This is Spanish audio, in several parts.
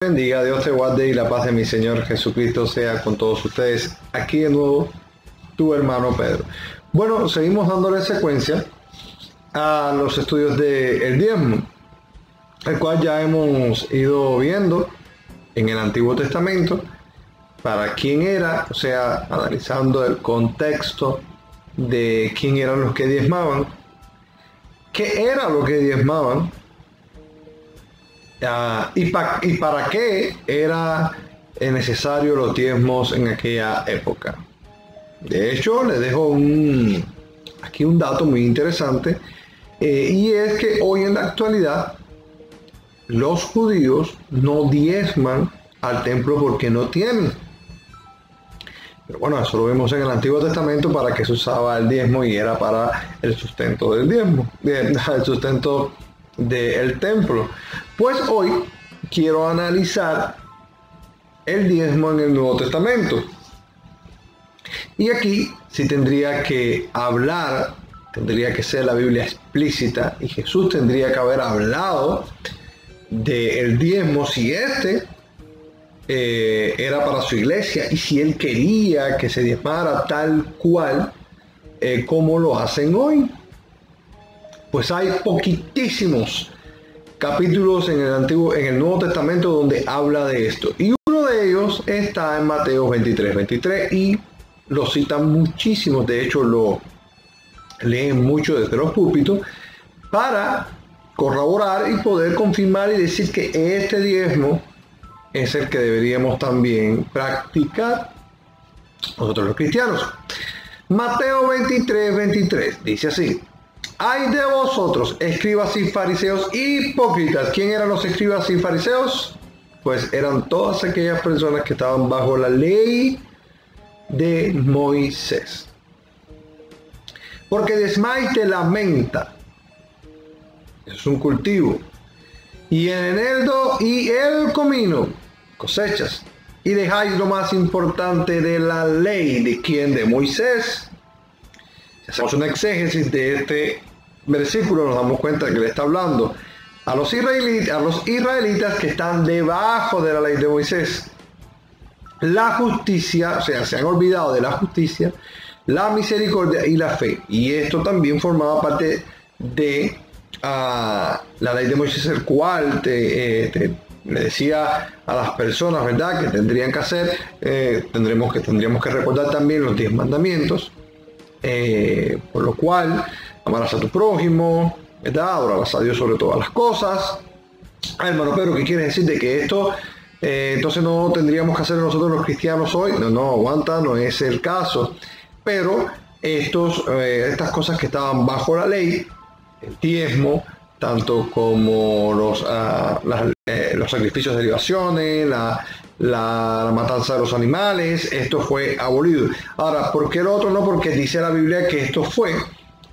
Bendiga, Dios te guarde y la paz de mi Señor Jesucristo sea con todos ustedes. Aquí de nuevo, tu hermano Pedro. Bueno, seguimos dándole secuencia a los estudios del diezmo, el cual ya hemos ido viendo en el Antiguo Testamento para quién era, o sea, analizando el contexto de quién eran los que diezmaban, qué era lo que diezmaban, y para qué era necesario los diezmos en aquella época. De hecho, les dejo aquí un dato muy interesante, y es que hoy en la actualidad los judíos no diezman al templo porque no tienen. Pero bueno, eso lo vemos en el Antiguo Testamento, para que se usaba el diezmo, y era para el sustento del diezmo, el sustento del templo. Pues hoy quiero analizar el diezmo en el Nuevo Testamento. Y aquí sí tendría que hablar, tendría que ser la Biblia explícita, y Jesús tendría que haber hablado del diezmo si era para su iglesia, y si él quería que se diezmara tal cual como lo hacen hoy. Pues hay poquitísimos capítulos en el Nuevo Testamento donde habla de esto, y uno de ellos está en Mateo 23, y lo citan muchísimos. De hecho, lo leen mucho desde los púlpitos para corroborar y poder confirmar y decir que este diezmo es el que deberíamos también practicar nosotros los cristianos. Mateo 23 dice así: ¡ay de vosotros, escribas y fariseos hipócritas! ¿Quién eran los escribas y fariseos? Pues eran todas aquellas personas que estaban bajo la ley de Moisés. Porque diezmáis de la menta, es un cultivo, y el eneldo y el comino, cosechas, y dejáis lo más importante de la ley. ¿De quién? De Moisés. Si hacemos una exégesis de este versículo, nos damos cuenta que le está hablando a los israelitas que están debajo de la ley de Moisés. La justicia, o sea, se han olvidado de la justicia, la misericordia y la fe. Y esto también formaba parte de la ley de Moisés, el cual le decía a las personas, ¿verdad?, que tendrían que hacer. Tendríamos que recordar también los 10 mandamientos, por lo cual amarás a tu prójimo, ¿verdad?, adorarás a Dios sobre todas las cosas. Hermano Pedro, ¿qué quiere decir de que esto entonces no tendríamos que hacer nosotros los cristianos hoy? No, aguanta, no es el caso. Pero estas cosas que estaban bajo la ley, el diezmo, tanto como los sacrificios de libaciones, la matanza de los animales, esto fue abolido. Ahora, ¿por qué lo otro no? Porque dice la Biblia que esto fue,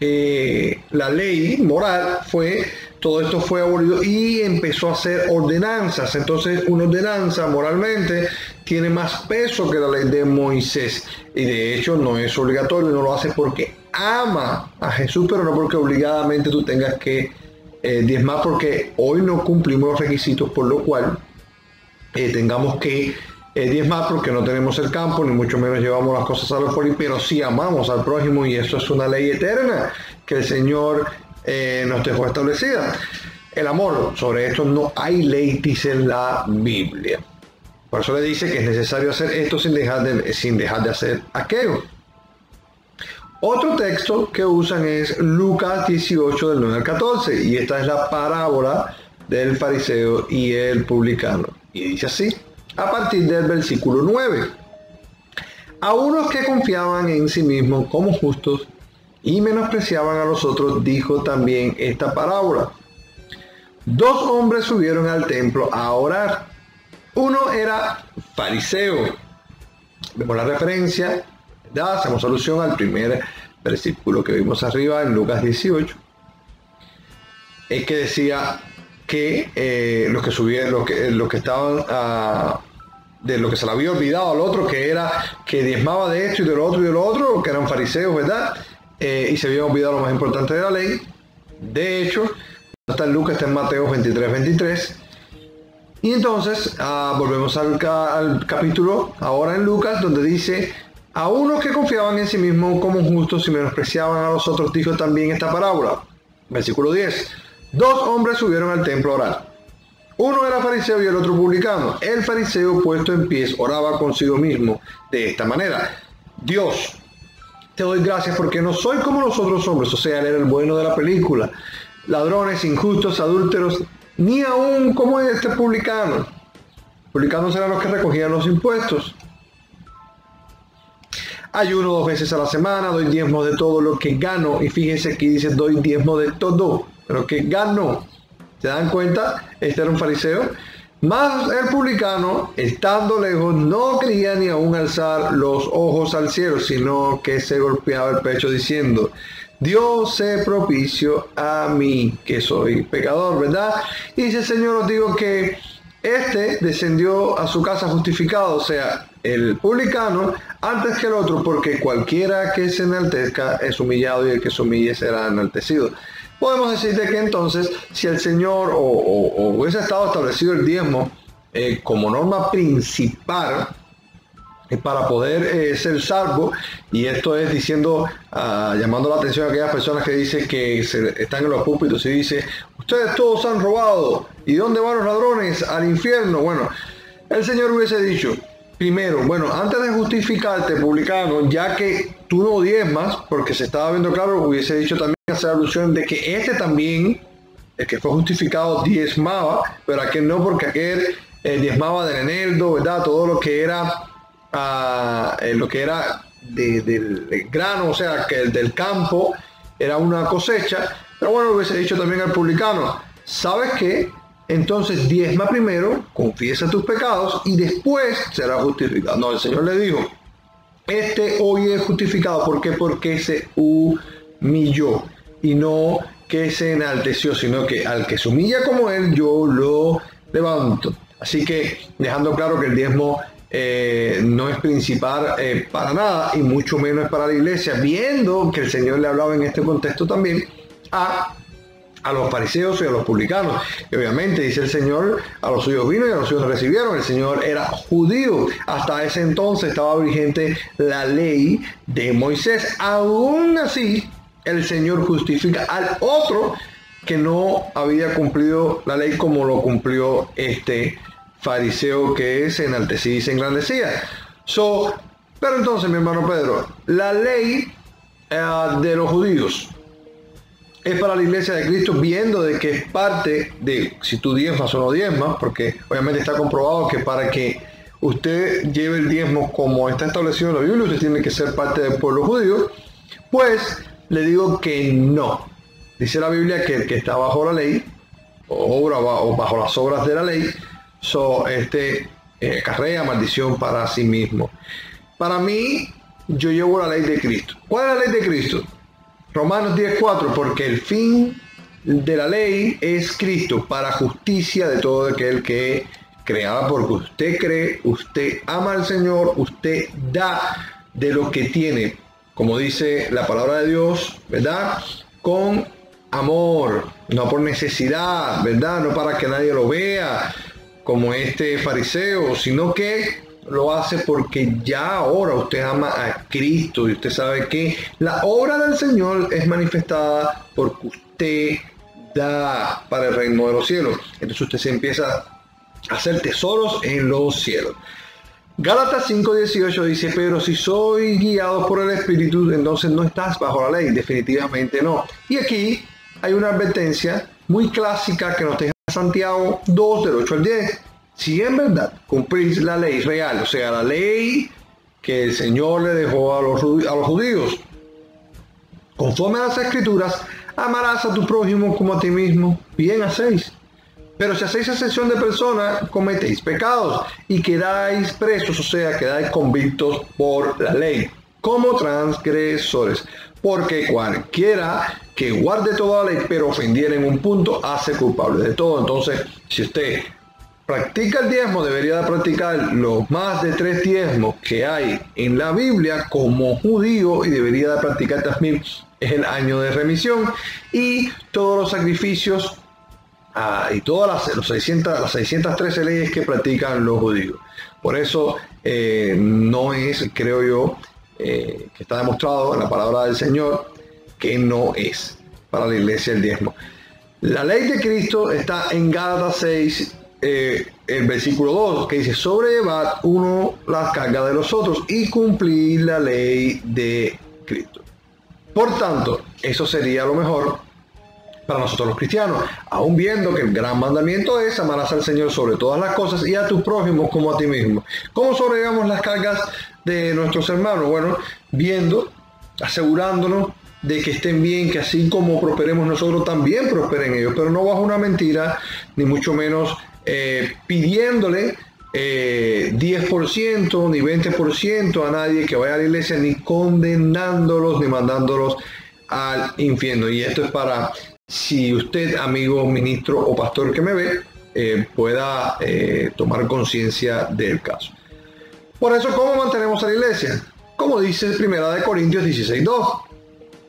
la ley moral todo esto fue abolido y empezó a hacer ordenanzas. Entonces, una ordenanza moralmente tiene más peso que la ley de Moisés, y de hecho no es obligatorio, no lo hace porque ama a Jesús, pero no porque obligadamente tú tengas que diezmar, porque hoy no cumplimos los requisitos por lo cual tengamos que diezmar, porque no tenemos el campo, ni mucho menos llevamos las cosas a los folios, pero sí amamos al prójimo, y eso es una ley eterna que el Señor nos dejó establecida. El amor, sobre esto no hay ley, dice la Biblia. Por eso le dice que es necesario hacer esto sin dejar de hacer aquello. Otro texto que usan es Lucas 18, del 9 al 14, y esta es la parábola del fariseo y el publicano. Y dice así, a partir del versículo 9: a unos que confiaban en sí mismos como justos y menospreciaban a los otros, dijo también esta parábola. 2 hombres subieron al templo a orar. Uno era fariseo. Vemos la referencia, ¿verdad? Hacemos alusión al primer versículo que vimos arriba en Lucas 18. Es que decía que los que subieron, los que estaban de lo que se le había olvidado al otro, que era que diezmaba de esto y de lo otro y de lo otro, que eran fariseos, ¿verdad? Y se habían olvidado lo más importante de la ley. De hecho, no está en Lucas, está en Mateo 23. Y entonces volvemos al capítulo ahora en Lucas, donde dice: a unos que confiaban en sí mismos como justos y menospreciaban a los otros, dijo también esta parábola. Versículo 10. Dos hombres subieron al templo a orar. Uno era fariseo y el otro publicano. El fariseo, puesto en pies, oraba consigo mismo de esta manera: Dios, te doy gracias porque no soy como los otros hombres, o sea, él era el bueno de la película, ladrones, injustos, adúlteros, ni aún como este publicano. Publicanos eran los que recogían los impuestos. Ayuno 2 veces a la semana, doy diezmo de todo lo que gano. Y fíjense aquí dice: doy diezmo de todo lo que gano. ¿Se dan cuenta? Este era un fariseo. Mas el publicano, estando lejos, no quería ni aún alzar los ojos al cielo, sino que se golpeaba el pecho diciendo: Dios sé propicio a mí, que soy pecador, ¿verdad? Y dice: Señor, os digo que este descendió a su casa justificado, o sea, el publicano, antes que el otro, porque cualquiera que se enaltezca es humillado y el que se humille será enaltecido. Podemos decirte que entonces, si el Señor o hubiese estado establecido el diezmo como norma principal para poder ser salvo, y esto es diciendo, llamando la atención a aquellas personas que dicen que están en los púlpitos y dice: ustedes todos han robado, ¿y dónde van los ladrones? Al infierno. Bueno, el Señor hubiese dicho: primero, bueno, antes de justificarte, publicano, ya que tú no diezmas, porque se estaba viendo claro, hubiese dicho también, hacer alusión de que este también, el que fue justificado, diezmaba, pero aquel no, porque aquel diezmaba del eneldo, ¿verdad? Todo lo que era del grano, o sea, que el del campo era una cosecha. Pero bueno, hubiese dicho también al publicano: ¿sabes qué? Entonces diezma primero, confiesa tus pecados y después será justificado. No, el Señor le dijo: este hoy es justificado. ¿Por qué? Porque se humilló, y no que se enalteció, sino que al que se humilla como él, yo lo levanto. Así que dejando claro que el diezmo no es principal para nada, y mucho menos es para la iglesia, viendo que el Señor le hablaba en este contexto también a los fariseos y a los publicanos. Y obviamente dice el Señor: a los suyos vino y a los suyos recibieron. El Señor era judío. Hasta ese entonces estaba vigente la ley de Moisés. Aún así, el Señor justifica al otro que no había cumplido la ley como lo cumplió este fariseo que se enaltecía y se engrandecía. Pero entonces, mi hermano Pedro, la ley de los judíos es para la iglesia de Cristo, viendo de que es parte de si tú diezmas o no diezmas, porque obviamente está comprobado que para que usted lleve el diezmo como está establecido en la Biblia, usted tiene que ser parte del pueblo judío. Pues le digo que no. Dice la Biblia que el que está bajo la ley, o bajo las obras de la ley, acarrea maldición para sí mismo. Para mí, yo llevo la ley de Cristo. ¿Cuál es la ley de Cristo? Romanos 10:4, porque el fin de la ley es Cristo, para justicia de todo aquel que creaba, porque usted cree, usted ama al Señor, usted da de lo que tiene, como dice la palabra de Dios, ¿verdad? Con amor, no por necesidad, ¿verdad? No para que nadie lo vea, como este fariseo, sino que lo hace porque ya ahora usted ama a Cristo y usted sabe que la obra del Señor es manifestada porque usted da para el reino de los cielos. Entonces usted se empieza a hacer tesoros en los cielos. Gálatas 5:18 dice: pero si soy guiado por el Espíritu, entonces no estás bajo la ley. Definitivamente no. Y aquí hay una advertencia muy clásica que nos deja Santiago 2, del 8 al 10. Si en verdad cumplís la ley real, o sea, la ley que el Señor le dejó a los judíos, conforme a las Escrituras, amarás a tu prójimo como a ti mismo, bien hacéis. Pero si hacéis excepción de personas, cometéis pecados y quedáis presos, o sea, quedáis convictos por la ley, como transgresores. Porque cualquiera que guarde toda la ley, pero ofendiera en un punto, hace culpable de todo. Entonces, si usted practica el diezmo, debería de practicar los más de 3 diezmos que hay en la Biblia como judío, y debería de practicar también el año de remisión y todos los sacrificios y todas las 613 leyes que practican los judíos. Por eso no es, creo yo, que está demostrado en la palabra del Señor que no es para la iglesia el diezmo. La ley de Cristo está en Gálatas 6, el versículo 2, que dice: sobrellevad uno las cargas de los otros y cumplir la ley de Cristo. Por tanto, eso sería lo mejor para nosotros los cristianos, aún viendo que el gran mandamiento es: amarás al Señor sobre todas las cosas y a tus prójimos como a ti mismo. ¿Cómo sobrellevamos las cargas de nuestros hermanos? Bueno, viendo, asegurándonos de que estén bien, que así como prosperemos nosotros, también prosperen ellos, pero no bajo una mentira, ni mucho menos pidiéndole 10% ni 20% a nadie que vaya a la iglesia, ni condenándolos, ni mandándolos al infierno. Y esto es para, si usted, amigo ministro o pastor que me ve, pueda tomar conciencia del caso. Por eso, ¿cómo mantenemos a la iglesia? Como dice 1 Corintios 16:2.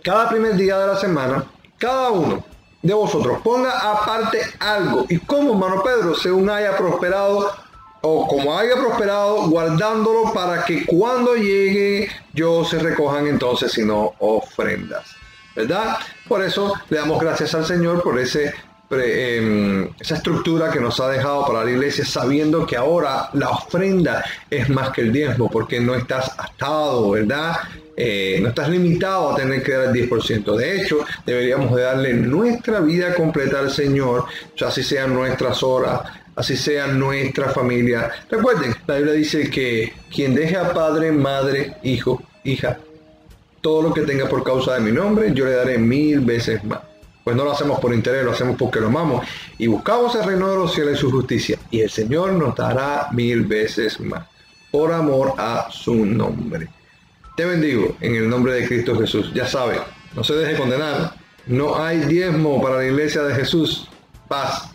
Cada primer día de la semana, cada uno de vosotros ponga aparte algo. ¿Y cómo, hermano Pedro? Según haya prosperado, o como haya prosperado, guardándolo para que cuando llegue yo se recojan entonces, sino ofrendas. ¿Verdad? Por eso le damos gracias al Señor por esa estructura que nos ha dejado para la iglesia, sabiendo que ahora la ofrenda es más que el diezmo, porque no estás atado, ¿verdad? No estás limitado a tener que dar el 10%. De hecho, deberíamos de darle nuestra vida completa al Señor, o sea, así sean nuestras horas, así sea nuestra familia. Recuerden, la Biblia dice que quien deje a padre, madre, hijo, hija, todo lo que tenga por causa de mi nombre, yo le daré 1000 veces más. Pues no lo hacemos por interés, lo hacemos porque lo amamos y buscamos el reino de los cielos y su justicia, y el Señor nos dará 1000 veces más, por amor a su nombre. Te bendigo en el nombre de Cristo Jesús. Ya sabe, no se deje condenar. No hay diezmo para la iglesia de Jesús. Paz.